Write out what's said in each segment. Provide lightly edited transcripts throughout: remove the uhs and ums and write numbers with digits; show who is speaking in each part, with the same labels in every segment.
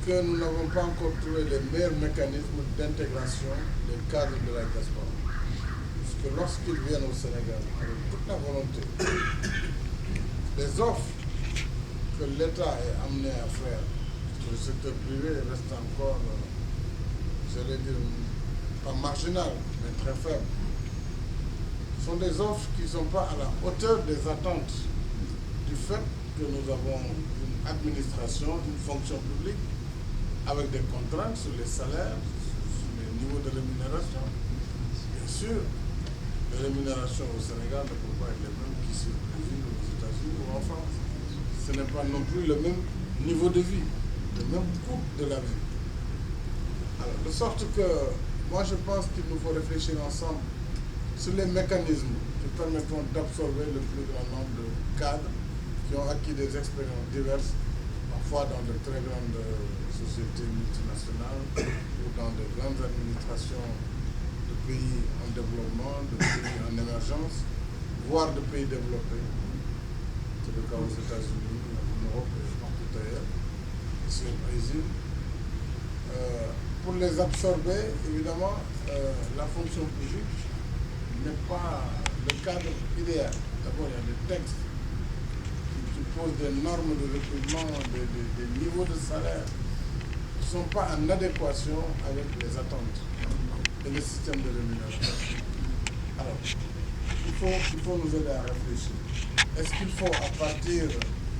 Speaker 1: que nous n'avons pas encore trouvé les meilleurs mécanismes d'intégration des cadres de la diaspora. Puisque lorsqu'ils viennent au Sénégal avec toute la volonté, les offres que l'État est amené à faire, que le secteur privé reste encore, j'allais dire, pas marginal, mais très faible, sont des offres qui ne sont pas à la hauteur des attentes du fait que nous avons une administration, une fonction publique avec des contraintes sur les salaires, sur les niveaux de rémunération. Bien sûr, les rémunérations au Sénégal ne peuvent pas être les mêmes qu'ici au Brésil, aux États-Unis ou en France. Ce n'est pas non plus le même niveau de vie, le même coût de la vie. Alors, de sorte que moi je pense qu'il nous faut réfléchir ensemble sur les mécanismes qui permettront d'absorber le plus grand nombre de cadres qui ont acquis des expériences diverses, parfois dans de très grandes sociétés multinationales ou dans de grandes administrations de pays en développement, de pays en émergence, voire de pays développés. C'est le cas aux États-Unis, en Europe et partout ailleurs, ici au Brésil. Pour les absorber, évidemment, la fonction publique n'est pas le cadre idéal. D'abord, il y a des textes qui posent des normes de recrutement, des niveaux de salaire qui ne sont pas en adéquation avec les attentes et le système de rémunération. Alors, il faut nous aider à réfléchir. Est-ce qu'il faut, à partir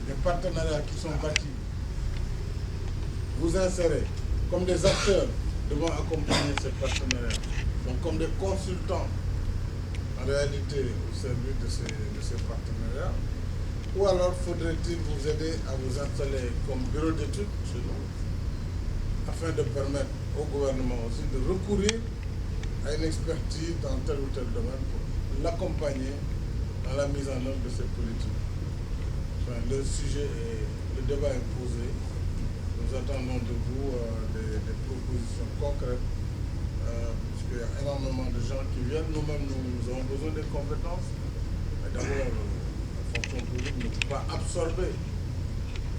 Speaker 1: des partenariats qui sont bâtis, vous insérer comme des acteurs devant accompagner ces partenariats, donc comme des consultants en réalité au service de ces partenariats, ou alors faudrait-il vous aider à vous installer comme bureau d'études chez nous, afin de permettre au gouvernement aussi de recourir à une expertise dans tel ou tel domaine pour l'accompagner dans la mise en œuvre de cette politique. Enfin, le sujet le débat est posé. Nous attendons de vous des propositions concrètes, puisqu'il y a énormément de gens qui viennent. Nous-mêmes, nous avons besoin des compétences. Mais d'abord, la fonction publique ne peut pas absorber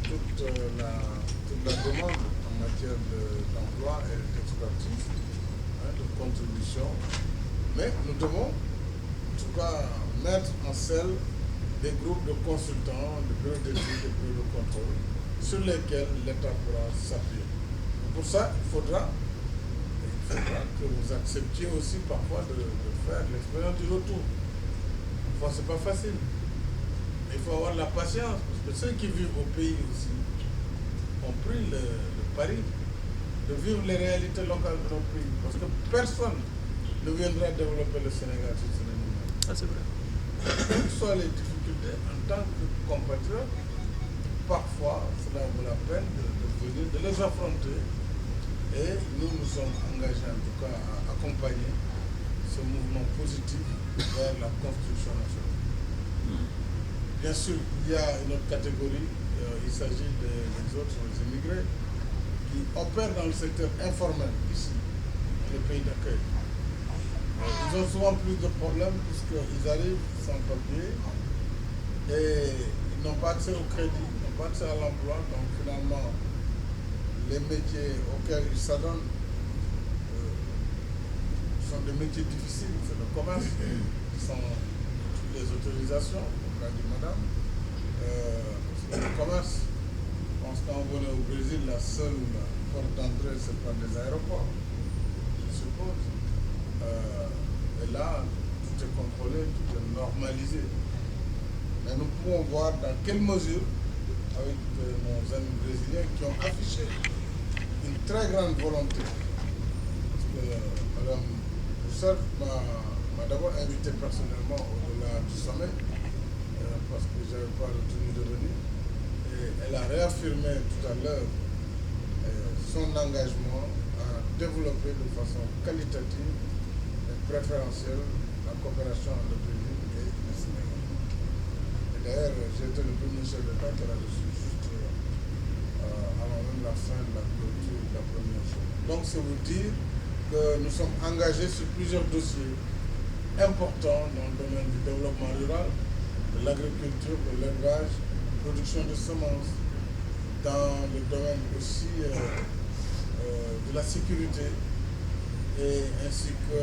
Speaker 1: toute la demande en matière d'emploi et d'expertise, de contribution. Mais nous devons, en tout cas, mettre en selle des groupes de consultants, de bureaux d'études, de bureaux de contrôle, sur lesquels l'État pourra s'appuyer. Pour ça, il faudra que vous acceptiez aussi parfois de faire l'expérience du retour. Parfois, ce n'est pas facile. Mais il faut avoir la patience, parce que ceux qui vivent au pays aussi ont pris le pari de vivre les réalités locales de nos pays. Parce que personne ne viendra développer le Sénégal si ce n'est nous-mêmes.
Speaker 2: Ah, c'est vrai.
Speaker 1: Quelles que soient les difficultés, en tant que compatriotes, parfois, cela vaut la peine de les affronter. Et nous nous sommes engagés en tout cas à accompagner ce mouvement positif vers la construction nationale. Bien sûr, il y a une autre catégorie, il s'agit des autres, les immigrés, qui opèrent dans le secteur informel ici, dans les pays d'accueil. Ils ont souvent plus de problèmes puisqu'ils arrivent sans papier et ils n'ont pas accès au crédit, ils n'ont pas accès à l'emploi, donc finalement les métiers auxquels ils s'adonnent sont des métiers difficiles, c'est le commerce, sans toutes les autorisations, comme l'a dit madame. Le commerce, je pense que quand vous venez au Brésil, la seule porte d'entrée c'est par des aéroports, je suppose. Et là, tout est contrôlé, tout est normalisé. Mais nous pouvons voir dans quelle mesure, avec nos amis brésiliens qui ont affiché une très grande volonté. Parce que Mme Rousseff m'a d'abord invité personnellement au-delà du sommet, parce que je n'avais pas retenu de venir. Et elle a réaffirmé tout à l'heure son engagement à développer de façon qualitative et préférentielle la coopération entre le Brésil et le Sénégal. D'ailleurs, j'ai été le premier chef d'État qui l'a reçu juste avant même la fin de la clôture de la première journée. Donc, c'est vous dire que nous sommes engagés sur plusieurs dossiers importants dans le domaine du développement rural, de l'agriculture, de l'élevage, production de semences, dans le domaine aussi de la sécurité et ainsi que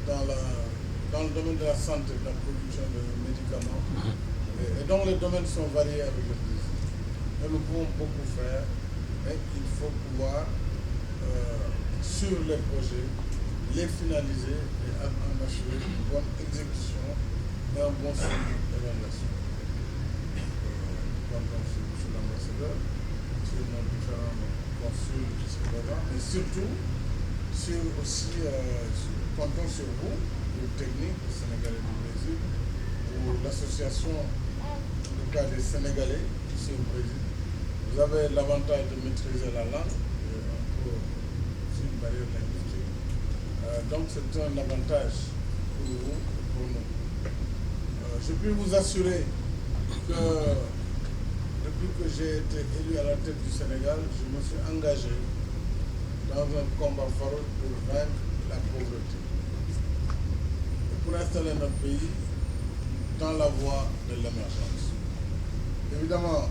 Speaker 1: dans le domaine de la santé, de la production de médicaments. Et donc les domaines sont variés avec le Brésil. Et nous pouvons beaucoup faire, mais il faut pouvoir sur les projets, les finaliser et en assurer une bonne exécution et un bon suivi d'évaluation. Donc, sur l'ambassadeur, sur nos différents consuls qui sont présents, mais surtout, comptons sur vous, le technique sénégalais du Brésil, ou l'association des Sénégalais ici au Brésil. Vous avez l'avantage de maîtriser la langue, c'est une barrière linguistique. Donc c'est un avantage pour vous et pour nous. Je puis vous assurer que depuis que j'ai été élu à la tête du Sénégal, je me suis engagé dans un combat farouche pour vaincre la pauvreté et pour installer notre pays dans la voie de l'émergence. Évidemment,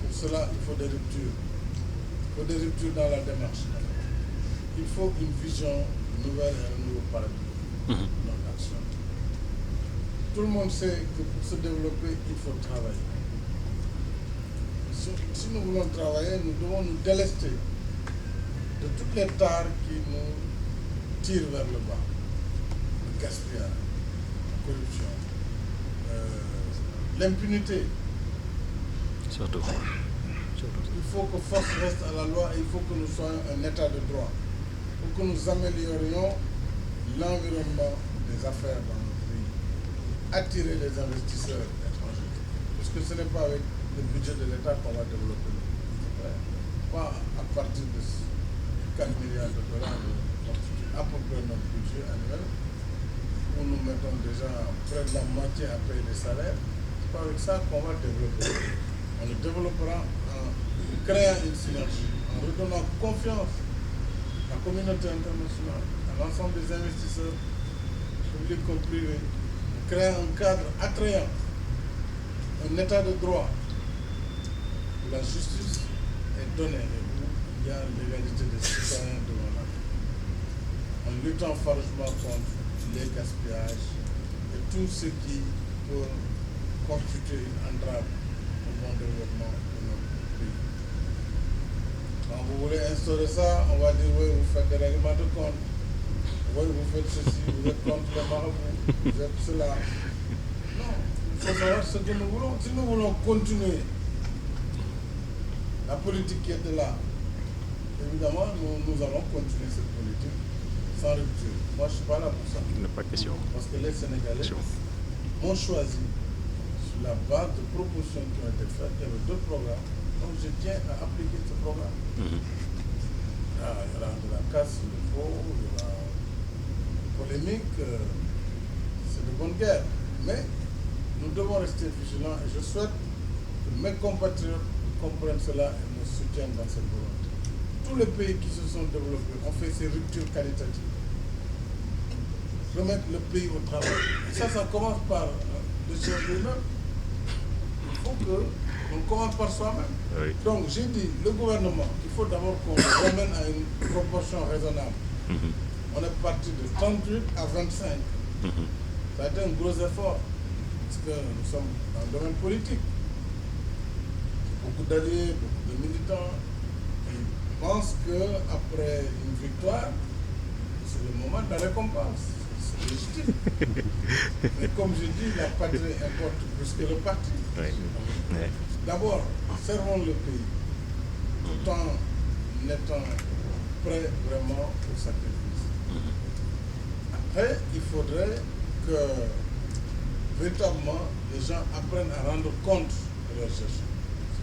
Speaker 1: pour cela, il faut des ruptures. Il faut des ruptures dans la démarche. Il faut une vision nouvelle et un nouveau paradigme dans l'action. Tout le monde sait que pour se développer, il faut travailler. Si nous voulons travailler, nous devons nous délester de toutes les tares qui nous tirent vers le bas. Le gaspillage, la corruption, l'impunité.
Speaker 2: Surtout.
Speaker 1: Il faut que force reste à la loi et il faut que nous soyons un état de droit. Pour que nous améliorions l'environnement des affaires dans notre pays. Attirer les investisseurs étrangers. Parce que ce n'est pas avec le budget de l'État qu'on va développer. Pas à partir de 4 milliards de dollars constitue à peu près notre budget annuel, où nous mettons déjà près de la moitié à payer les salaires. C'est pas avec ça qu'on va développer. On le développera en créant une synergie, en redonnant confiance à la communauté internationale, à l'ensemble des investisseurs, publics comme privés, en créant un cadre attrayant, un état de droit où la justice est donnée et où il y a l'égalité des citoyens devant la loi, en luttant farouchement contre les gaspillages et tout ce qui peut constituer une entrave au bon développement de notre pays. Quand vous voulez instaurer ça, on va dire oui, vous faites des règlements de compte, oui, vous faites ceci, vous êtes contre les marabouts, vous êtes cela. Non, il faut savoir ce que nous voulons. Si nous voulons continuer la politique qui était là, évidemment, nous allons continuer cette politique sans rupture. Moi, je ne suis pas là pour ça.
Speaker 2: Il n'est pas question.
Speaker 1: Parce que les Sénégalais m'ont choisi sur la base de propositions qui ont été faites. Il y avait d'autres programmes. Donc, je tiens à appliquer ce programme. Il y aura de la casse, il faut, il y aura polémique. C'est de bonne guerre. Mais nous devons rester vigilants et je souhaite que mes compatriotes comprennent cela et me soutiennent dans cette volonté. Tous les pays qui se sont développés ont fait ces ruptures qualitatives. Remettre le pays au travail. Et ça commence par le chef lui-même. Il faut qu'on commence par soi-même.
Speaker 2: Oui.
Speaker 1: Donc j'ai dit, le gouvernement, il faut d'abord qu'on le ramène à une proportion raisonnable. On est parti de 38 à 25. Ça a été un gros effort, parce que nous sommes dans le domaine politique. Beaucoup d'alliés, beaucoup de militants qui pensent qu'après une victoire, c'est le moment de la récompense. C'est légitime. Mais comme je dis, la patrie importe plus que le parti.
Speaker 2: Oui. Oui.
Speaker 1: D'abord, servons le pays, tout en étant prêt vraiment au sacrifice. Après, il faudrait que véritablement les gens apprennent à rendre compte de leur gestion.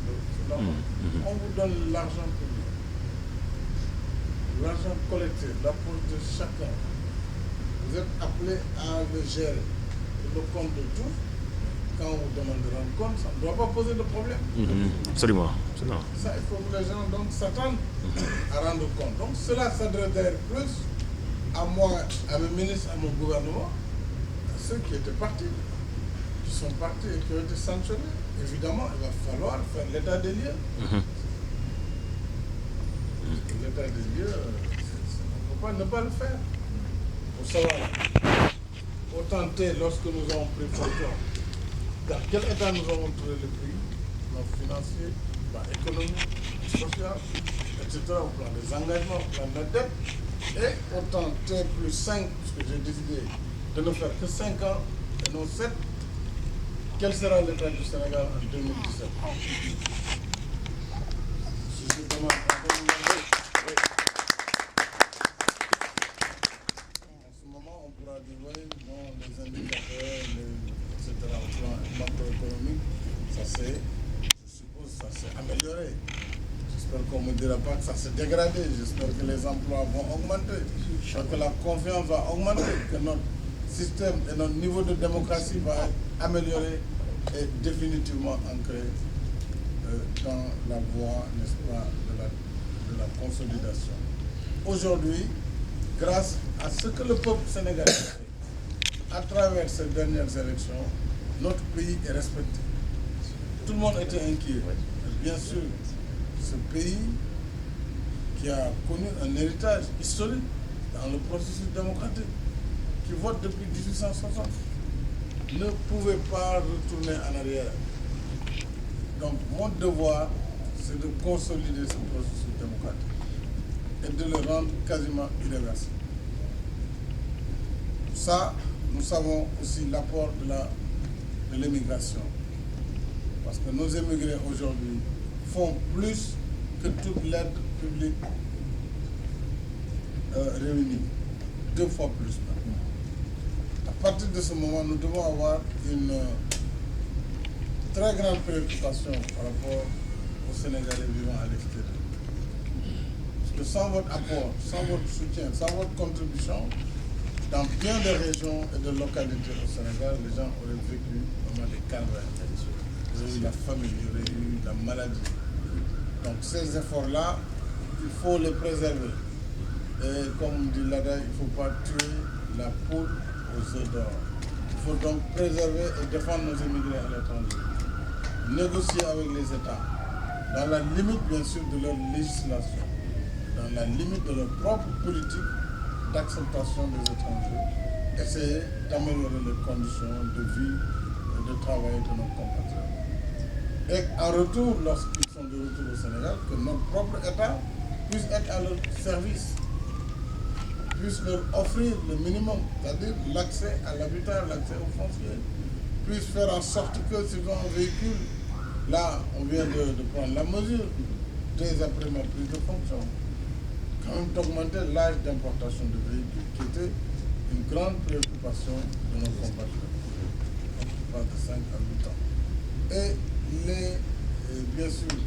Speaker 1: C'est normal. On vous donne l'argent public, l'argent collecté, la poche de chacun. Vous êtes appelé à le gérer, le compte de tout. Quand on vous demande de rendre compte, ça ne doit pas poser de problème.
Speaker 2: Absolument. Absolument.
Speaker 1: Ça, il faut que les gens donc s'attendent à rendre compte. Donc cela s'adresse plus à moi, à mes ministres, à mon gouvernement, à ceux qui étaient partis, qui sont partis et qui ont été sanctionnés. évidemment, il va falloir faire l'état des lieux. L'état des lieux, on ne peut pas ne pas le faire. Pour savoir, au tenter, lorsque nous avons pris fonction, dans quel état nous avons trouvé le pays, au plan financier, au plan économique, social, etc., au plan des engagements, au plan de la dette, et autant T plus 5, puisque j'ai décidé de ne faire que 5 ans et non 7, quel sera l'état du Sénégal en 2017? Je demande en ce moment, on pourra dire, oui, bon, les indicateurs, etc., au plan macroéconomique, ça s'est, je suppose, ça s'est amélioré. J'espère qu'on ne me dira pas que ça s'est dégradé. J'espère que les emplois vont augmenter, que la confiance va augmenter, que notre système et notre niveau de démocratie va être amélioré et définitivement ancré dans la voie, n'est-ce pas, de la consolidation. Aujourd'hui, grâce à ce que le peuple sénégalais a fait, à travers ces dernières élections, notre pays est respecté. Tout le monde était inquiet. Bien sûr, ce pays qui a connu un héritage historique dans le processus démocratique, qui vote depuis 1860, ne pouvait pas retourner en arrière. Donc mon devoir, c'est de consolider ce processus démocratique et de le rendre quasiment irréversible. Ça, nous savons aussi l'apport de l'émigration. Parce que nos émigrés aujourd'hui font plus que toute l'aide publique réunie. 2 fois plus maintenant. À partir de ce moment, nous devons avoir une très grande préoccupation par rapport aux Sénégalais vivant à l'extérieur. Parce que sans votre apport, sans votre soutien, sans votre contribution, dans bien des régions et de localités au Sénégal, les gens auraient vécu vraiment des calvaires. Il y aurait eu la famine, il y aurait eu la maladie. Donc ces efforts-là, il faut les préserver. Et comme dit Lada, il ne faut pas tuer la poule aux œufs d'or. Il faut donc préserver et défendre nos immigrés à l'étranger. Négocier avec les États, dans la limite bien sûr de leur législation, dans la limite de leur propre politique d'acceptation des étrangers, essayer d'améliorer les conditions de vie et de travail de nos compatriotes. Et en retour, lorsqu'ils sont de retour au Sénégal, que notre propre État puisse être à leur service, puisse leur offrir le minimum, c'est-à-dire l'accès à l'habitat, l'accès au foncier, puisse faire en sorte que s'ils ont un véhicule, là on vient de prendre la mesure, dès après ma prise de fonction, quand même d'augmenter l'âge d'importation de véhicules, qui était une grande préoccupation de nos compatriotes. On passe de 5 à 8 ans. Et bien sûr,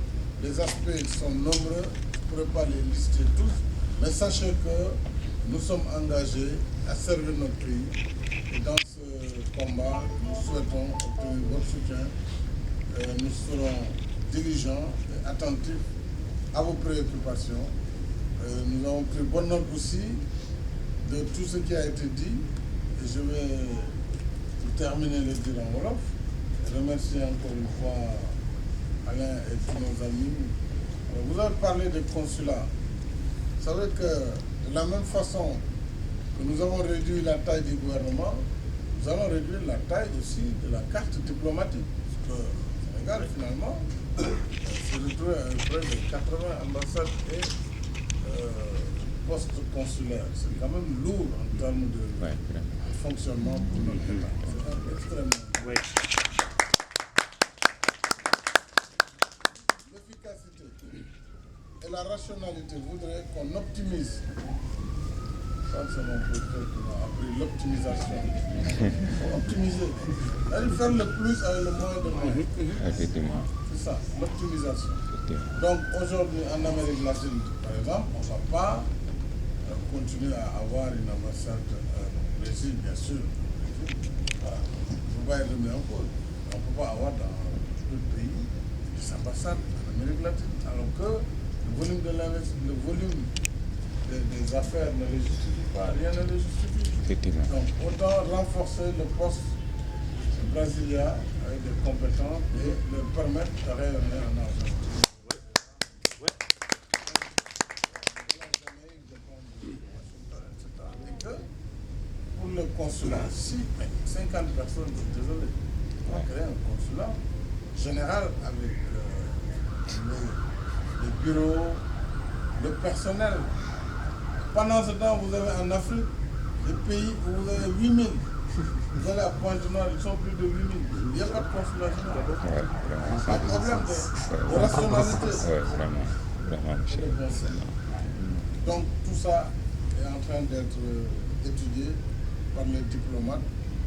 Speaker 1: les aspects sont nombreux, je ne pourrais pas les lister tous, mais sachez que nous sommes engagés à servir notre pays. Et dans ce combat, nous souhaitons obtenir votre soutien. Nous serons diligents et attentifs à vos préoccupations. Nous avons pris bonne note aussi de tout ce qui a été dit. Et je vais terminer le dire en Wolof. Je remercie encore une fois Alain et tous nos amis. Vous avez parlé des consulats. Vous savez que de la même façon que nous avons réduit la taille du gouvernement, nous allons réduire la taille aussi de la carte diplomatique. Parce que le Sénégal, finalement, s'est retrouvé à près de 80 ambassades et postes consulaires. C'est quand même lourd en termes de fonctionnement pour notre État. C'est extrêmement lourd. L'efficacité et la rationalité voudraient qu'on optimise. Ça, c'est mon professeur qui m'a appris l'optimisation. Il faut optimiser. C'est-à-dire faire le plus avec le moins de moyens.
Speaker 3: Effectivement.
Speaker 1: C'est ça, l'optimisation. Donc aujourd'hui, en Amérique latine, par exemple, on ne va pas continuer à avoir une ambassade au Brésil, bien sûr. Voilà. Il ne faut pas être remis en cause. On ne peut pas avoir dans d'autres pays des ambassades en Amérique latine, alors que le volume de l'investissement, le volume des affaires ne les justifie pas, rien ne les justifie.
Speaker 3: Effectivement.
Speaker 1: Donc autant renforcer le poste Brasilia avec des compétences et leur permettre de rayonner en Argentine. Et que pour le consulat, si 50 personnes, désolé, on va créer un consulat général avec les bureaux, le personnel. Pendant ce temps, vous avez en Afrique des pays où vous avez 8000. Vous allez à Pointe-Noire, ils sont plus de 8000. Il n'y a pas de consulat général. C'est un problème de rationalité.
Speaker 3: Vraiment, monsieur.
Speaker 1: Donc tout ça est en train d'être étudié par les diplomates.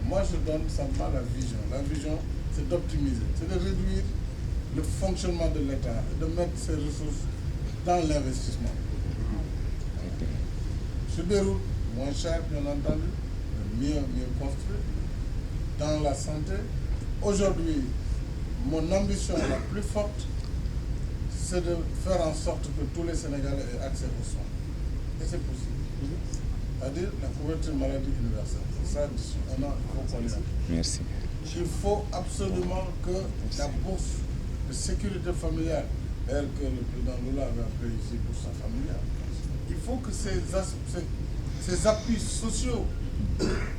Speaker 1: Moi, je donne simplement la vision. La vision, c'est d'optimiser, c'est de réduire le fonctionnement de l'État et de mettre ses ressources dans l'investissement. Sur des routes moins chères, bien entendu, mieux construites, dans la santé. Aujourd'hui, mon ambition la plus forte, c'est de faire en sorte que tous les Sénégalais aient accès aux soins. Et c'est possible. C'est-à-dire la couverture maladie universelle. C'est ça, on a beaucoup.
Speaker 3: Merci.
Speaker 1: Il faut absolument que la bourse de sécurité familiale, elle que le président Lula avait appelé ici bourse familiale, il faut que ces appuis sociaux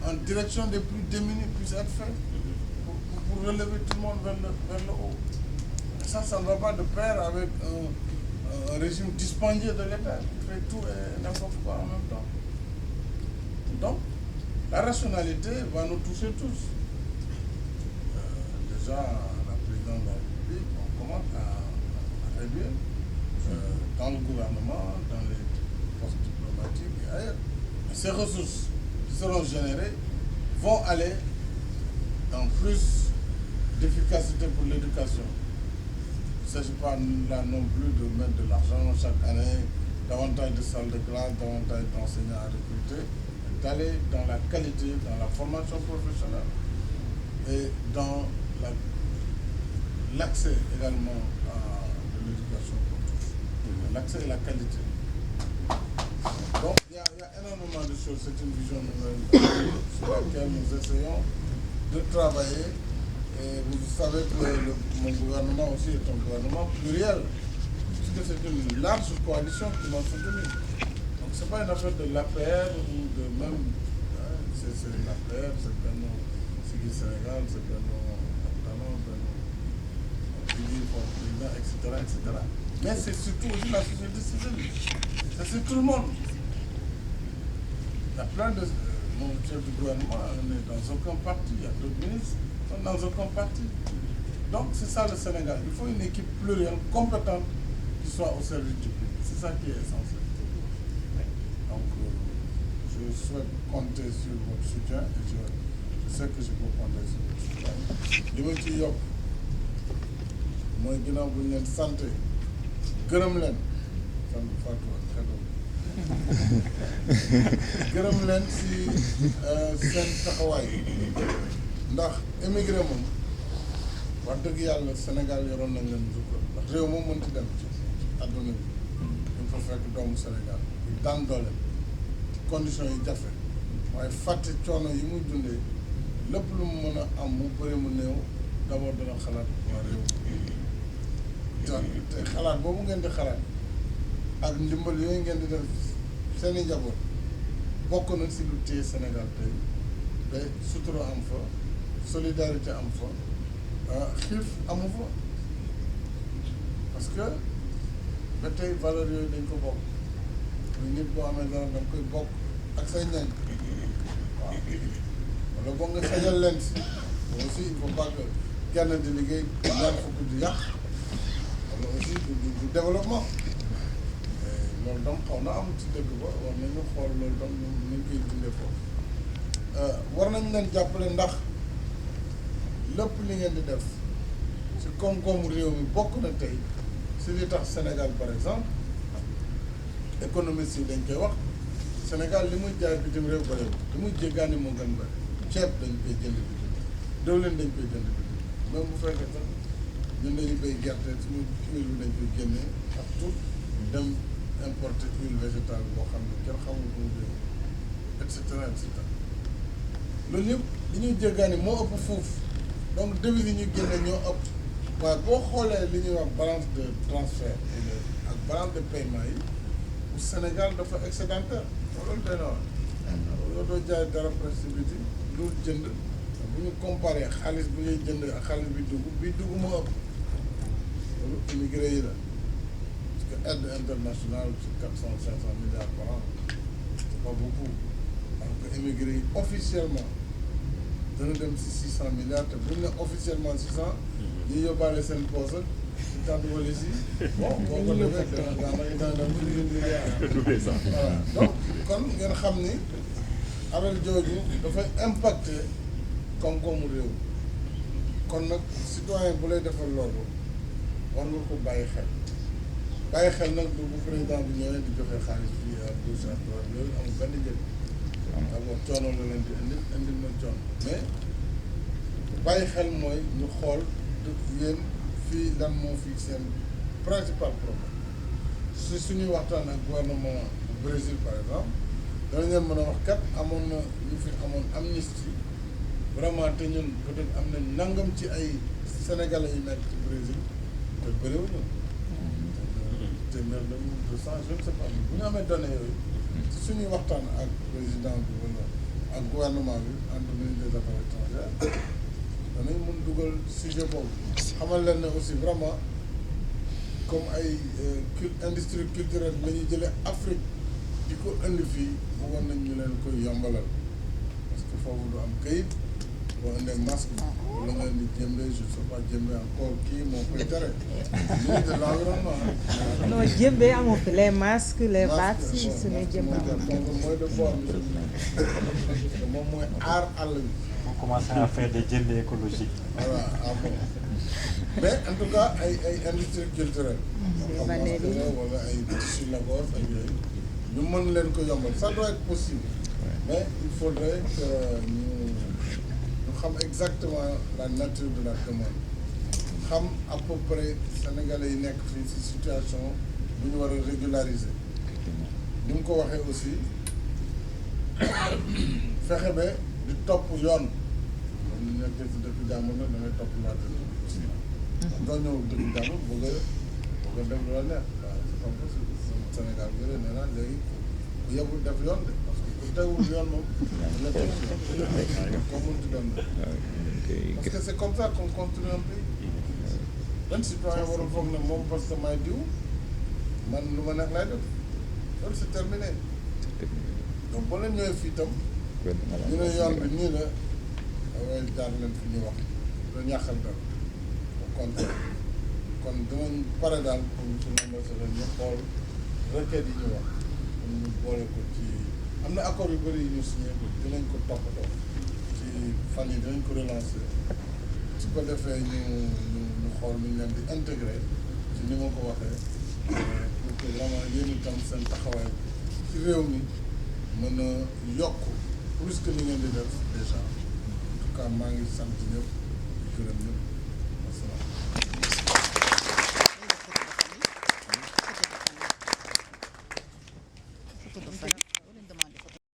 Speaker 1: en direction des plus démunis puissent être faits pour relever tout le monde vers le haut. Et ça ne va pas de pair avec un régime dispendieux de l'État qui fait tout et n'importe quoi en même temps. Donc, la rationalité va nous toucher tous. Déjà, la présidente de la République, on commence à réduire dans le gouvernement, dans les postes diplomatiques et ailleurs. Et ces ressources qui seront générées vont aller dans plus d'efficacité pour l'éducation. Il ne s'agit pas là non plus de mettre de l'argent chaque année, davantage de salles de classe, davantage d'enseignants à recruter, d'aller dans la qualité, dans la formation professionnelle et dans l'accès également à de l'éducation pour tous. L'accès et la qualité. Donc il y a énormément de choses, c'est une vision nouvelle sur laquelle nous essayons de travailler. Et vous savez que mon gouvernement aussi est un gouvernement pluriel, puisque c'est une large coalition qui m'a soutenu. Donc ce n'est pas une affaire de l'APR ou de même, c'est l'APR, c'est Benno Siggil Sénégal, c'est Benno Talon, Benno Président, etc. Mais c'est surtout aussi la société civile. C'est sur tout le monde. Il y a plein de... Mon chef du gouvernement n'est dans aucun parti, il y a d'autres ministres qui sont dans aucun parti. Donc c'est ça le Sénégal. Il faut une équipe plurielle, compétente, qui soit au service du public. C'est ça qui est essentiel. Donc je souhaite compter sur votre soutien et je sais que je peux compter sur votre soutien. li ma ci yokk mooy ginnaaw bu ñu leen santé gërëm leen sant Fatou gërëm leen si seen taxawaay ndax émigré moom wax dëgg yàlla Sénégal yoroon nañ leen jukkal ndax réew moom mën ci dem ci àdduna bi dañ fa fekk doomu Sénégal yu daan doole conditions yi jafe waaye fàtte coono yi muy dundee lépp lu mu mën a am mu bëri mu néew d'abord dana xalaat waa réew te xalaat boobu ngeen di xalaat ak ndimbal yooyu ngeen di def seen i njaboot bokk na si lu téye Sénégal tey ba sutura am fa solidarité am fa xiif amu fa parce que ba tey valeur yooyu dañ ko bokk muy nit boo amee dara da nga koy bokk ak say ñañ waaw wala boo nga xajal leen si aussi il faut pas que kenn di liggéey ñaar fukk di yàq wala aussi du développement loolu donc xaw na am ci dëkk ba war nañu xool loolu donc ñu ngi koy dundee foofu war nañ leen jàppale ndax lépp li ngeen di def ci koom-koomu réew mi bokk na tey si li tax Sénégal par exemple économiste yi dañ koy wax Sénégal li muy jaay bitim réew bëri li muy jéggaani moo gën bëri ceeb dañ koy jënd bitim diwlin dañ koy jënd bitim même bu fekkee sax ñun dañuy béy gerte suñu huile bi dañ koy génnee ak tout dem importer huile végétale boo xam ne kenn xamul ko mu jógee et cetera loolu yëpp li ñuy jéggaani moo ëpp fuuf donc devises yi ñu génne ñoo ëpp waaye boo xoolee li ñuy wax balance de transfert ak balance de paiement yi bu Sénégal dafa excédentaire loolu doy na wax yow doo jaay dara presque biti loolu jënd bu ñu comparé xaalis bu ngay jënd ak xaalis bi dugg moo ëpp loolu immigré yi la parce que aide internationale ci 400-500 milliards par an c'est pas beaucoup alors que immigré yi officiellement dana dem si 600 milliards te bu ñu ne officiellement 600 ñu yóbbaale seen poche ak ñu tànn wala si bon boo ko defee dana dem ci milliards voilà donc kon ngeen xam ni alal jooju dafay impacter koom-koomu réew kon nag citoyen bu lay defal loolu war nga ko bàyyi xel nag du bu président bi ñëwee di joxe xaalis fii à gauche à droite loolu amul benn njëriñ d'abord coono la leen di indil na coono mais bàyyi xel mooy ñu xool yéen fii lan moo fii seen principal problème suñuy waxtaan ak gouvernement bu Brésil par exemple dana leen mën a wax kat amoon na ñu fi amoon amnistie vraiment te ñun peut-être am nañ nangam ci ay sénégalais yu nekk ci Brésil te bëriwuñu téeméer la 200 je ne sais pas bu ñu amee données yooyu ci suñuy waxtaan ak président bi wala ak gouvernement bi entre ministre des affaires étrangères danañ mun dugal sujet boobu xamal leen ne aussi vraiment comme ay industrie culturelle la ñuy jëlee Afrique di ko indi fii bëggoon nañ ñu leen koy yombalal parce que foofu du am kayit boo indee masque wala nga indi jëmbe je sais pas jëmbe encore kii moo koy tere ministre de l'environnement
Speaker 4: non jëmbe amoo fi les masques les vaccins si suñuy jëmbe
Speaker 1: mooy de bord moom mooy aar àll bi
Speaker 5: on commence à faire des jëmbe écologiques
Speaker 1: voilà ah bon mais en tout cas ay industrie culturelle wala ay tissu Lagos ak yooyu ñu mën leen ko yombal ça doit être possible mais il faudrait que ñu xam exactement la nature de la demande xam à peu près sénégalais yi nekk fii ci situation bu ñu war a régulariser ni mu ko waxee aussi fexe ba di topp yoon comme ni nekkee ci dëkk jàmbur nag da ngay topp laa dëkk doo ñëw dëkk jàmbur bëgg a def lu la neex waaw c'est pas possible Sénégal bi nee naa léegi bu yebul def yoon de parce que bu teewul yoon moom dina teg ci yoon koo mënti doon na parce que c'est comme ça qu'on construit un pays benn citoyen warul foog ne moom parce que may diw man lu ma neex lay def loolu c'est terminé donc boo leen ñëwee fii itam ñu ne yoon bi nii la waaye jaar leen fi ñuy wax lu ñàkkal dara kon dinañ pare daal pour ambassadeur ñu xool requête yi ñu wax pour ñu boole ko ci am na accord yu bëri yu ñu signé ko dinañ ko toppatoo ci fan yi dinañ ko relancer su ko defee ñu xool ñu leen di intégré ci ni ma ko waxee pour que vraiment yéen itam seen taxawaay ci réew mi mën a yokk plus que li ngeen di def déjà en tout cas maa ngi sant ñëpp di gërëm ñëpp